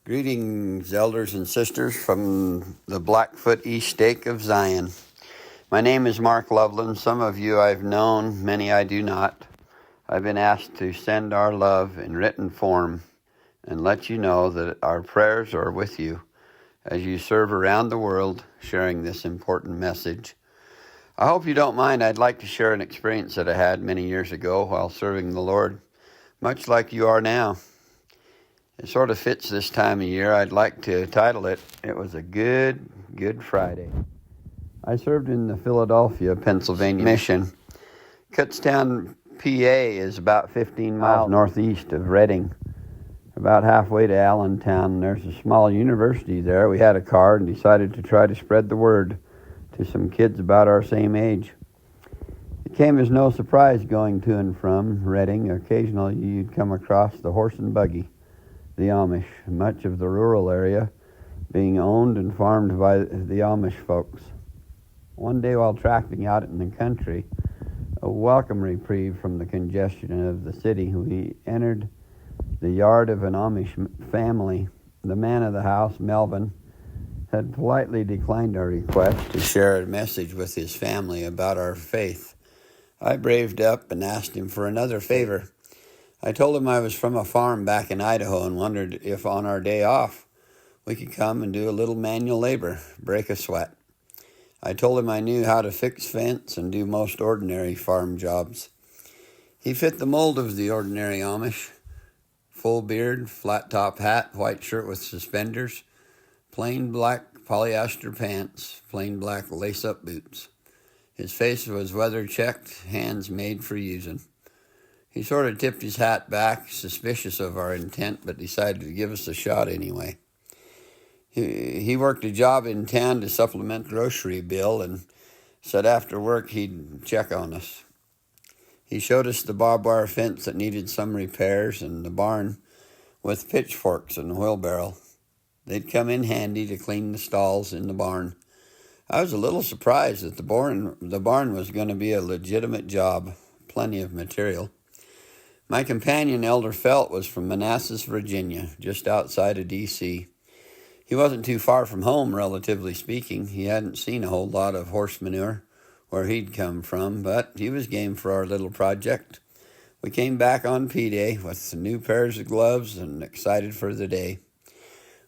Greetings, elders and sisters from the Blackfoot East Stake of Zion. My name is Mark Loveland. Some of you I've known, many I do not. I've been asked to send our love in written form and let you know that our prayers are with you as you serve around the world sharing this important message. I hope you don't mind. I'd like to share an experience that I had many years ago while serving the Lord, much like you are now. It sort of fits this time of year. I'd like to title it, It Was a Good Friday. I served in the Philadelphia, Pennsylvania mission. Kutztown, PA is about 15 miles northeast of Reading, about halfway to Allentown. There's a small university there. We had a car and decided to try to spread the word to some kids about our same age. It came as no surprise going to and from Reading. Occasionally you'd come across the horse and buggy, the Amish, much of the rural area being owned and farmed by the Amish folks. One day while tracking out in the country, a welcome reprieve from the congestion of the city, we entered the yard of an Amish family. The man of the house, Melvin, had politely declined our request to share a message with his family about our faith. I braved up and asked him for another favor. I told him I was from a farm back in Idaho and wondered if on our day off we could come and do a little manual labor, break a sweat. I told him I knew how to fix fence and do most ordinary farm jobs. He fit the mold of the ordinary Amish. Full beard, flat top hat, white shirt with suspenders, plain black polyester pants, plain black lace-up boots. His face was weather-checked, hands made for using. He sort of tipped his hat back, suspicious of our intent, but decided to give us a shot anyway. He worked a job in town to supplement grocery bill and said after work he'd check on us. He showed us the barbed wire fence that needed some repairs and the barn with pitchforks and a wheelbarrow. They'd come in handy to clean the stalls in the barn. I was a little surprised that the barn was going to be a legitimate job, plenty of material. My companion, Elder Felt, was from Manassas, Virginia, just outside of D.C. He wasn't too far from home, relatively speaking. He hadn't seen a whole lot of horse manure where he'd come from, but he was game for our little project. We came back on P-Day with new pairs of gloves and excited for the day.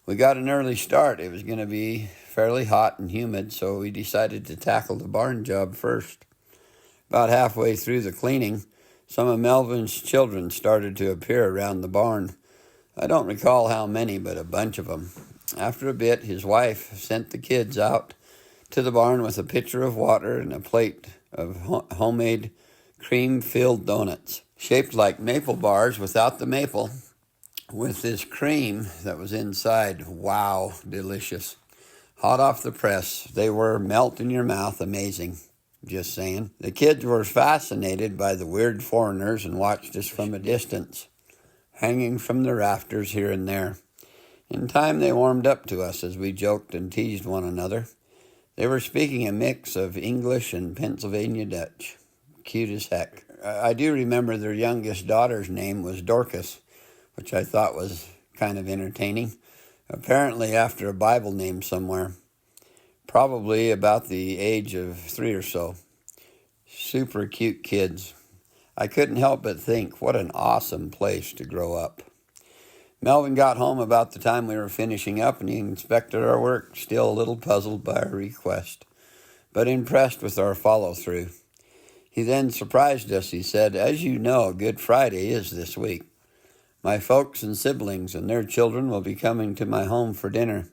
We got an early start. It was going to be fairly hot and humid, so we decided to tackle the barn job first. About halfway through the cleaning, some of Melvin's children started to appear around the barn. I don't recall how many, but a bunch of them. After a bit, his wife sent the kids out to the barn with a pitcher of water and a plate of homemade cream-filled donuts, shaped like maple bars without the maple, with this cream that was inside. Wow, delicious. Hot off the press. They were melt in your mouth, amazing. Just saying. The kids were fascinated by the weird foreigners and watched us from a distance, hanging from the rafters here and there. In time, they warmed up to us as we joked and teased one another. They were speaking a mix of English and Pennsylvania Dutch. Cute as heck. I do remember their youngest daughter's name was Dorcas, which I thought was kind of entertaining. Apparently after a Bible name somewhere. Probably about the age of 3 or so. Super cute kids. I couldn't help but think, what an awesome place to grow up. Melvin got home about the time we were finishing up and he inspected our work, still a little puzzled by our request, but impressed with our follow-through. He then surprised us. He said, "As you know, Good Friday is this week. My folks and siblings and their children will be coming to my home for dinner.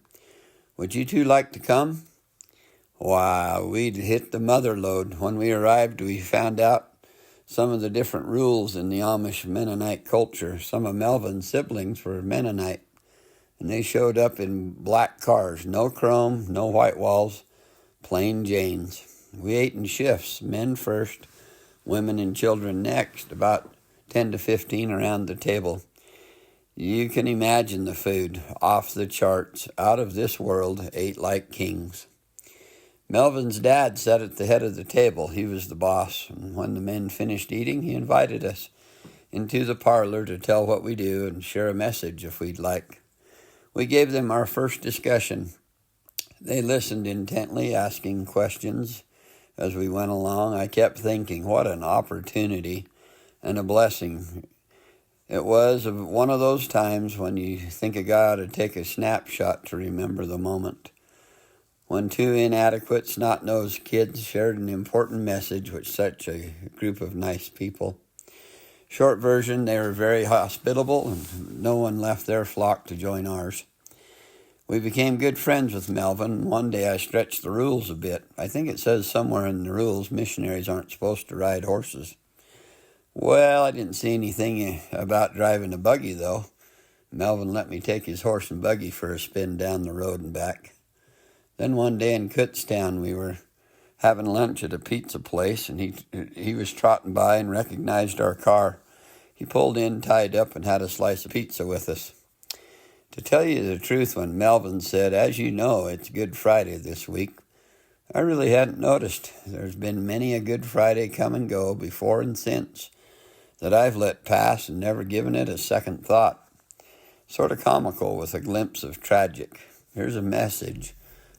Would you two like to come?" Wow, we'd hit the mother lode. When we arrived, we found out some of the different rules in the Amish Mennonite culture. Some of Melvin's siblings were Mennonite, and they showed up in black cars. No chrome, no white walls, plain Janes. We ate in shifts, men first, women and children next, about 10 to 15 around the table. You can imagine the food, off the charts, out of this world, ate like kings. Melvin's dad sat at the head of the table. He was the boss, and when the men finished eating, he invited us into the parlor to tell what we do and share a message if we'd like. We gave them our first discussion. They listened intently, asking questions as we went along. I kept thinking, what an opportunity and a blessing. It was one of those times when you think a guy ought to take a snapshot to remember the moment. When two inadequate, snot-nosed kids shared an important message with such a group of nice people. Short version, they were very hospitable, and no one left their flock to join ours. We became good friends with Melvin, and one day I stretched the rules a bit. I think it says somewhere in the rules missionaries aren't supposed to ride horses. Well, I didn't see anything about driving a buggy, though. Melvin let me take his horse and buggy for a spin down the road and back. Then one day in Kutztown, we were having lunch at a pizza place, and he was trotting by and recognized our car. He pulled in, tied up, and had a slice of pizza with us. To tell you the truth, when Melvin said, "As you know, it's Good Friday this week," I really hadn't noticed. There's been many a Good Friday come and go before and since that I've let pass and never given it a second thought. Sort of comical with a glimpse of tragic. Here's a message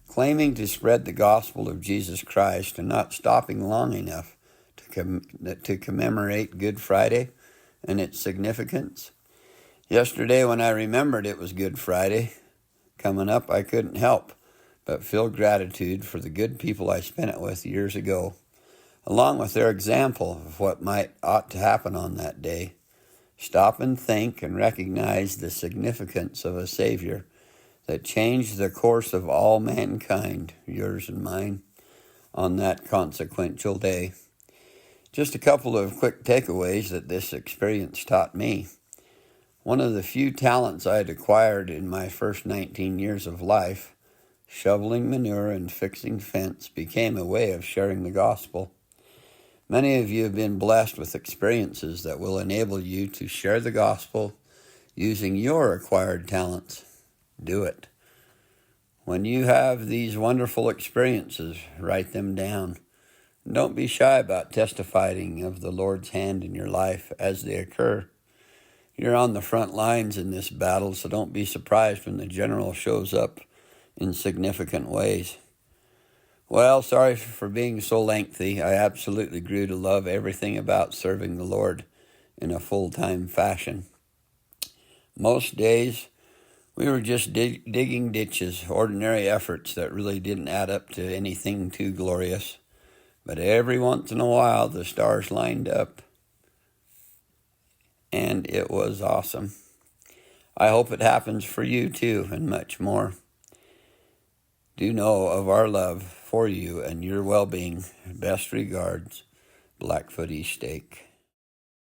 claiming to spread the gospel of Jesus Christ and not stopping long enough to commemorate Good Friday and its significance. Yesterday, when I remembered it was Good Friday coming up, I couldn't help but feel gratitude for the good people I spent it with years ago, along with their example of what ought to happen on that day. Stop and think and recognize the significance of a Savior that changed the course of all mankind, yours and mine, on that consequential day. Just a couple of quick takeaways that this experience taught me. One of the few talents I had acquired in my first 19 years of life, shoveling manure and fixing fence, became a way of sharing the gospel. Many of you have been blessed with experiences that will enable you to share the gospel using your acquired talents. Do it. When you have these wonderful experiences, write them down. Don't be shy about testifying of the Lord's hand in your life as they occur. You're on the front lines in this battle, so don't be surprised when the general shows up in significant ways. Well, sorry for being so lengthy. I absolutely grew to love everything about serving the Lord in a full-time fashion. Most days, we were just digging ditches, ordinary efforts that really didn't add up to anything too glorious. But every once in a while, the stars lined up, and it was awesome. I hope it happens for you too, and much more. Do know of our love for you and your well-being. Best regards, Blackfoot East Steak.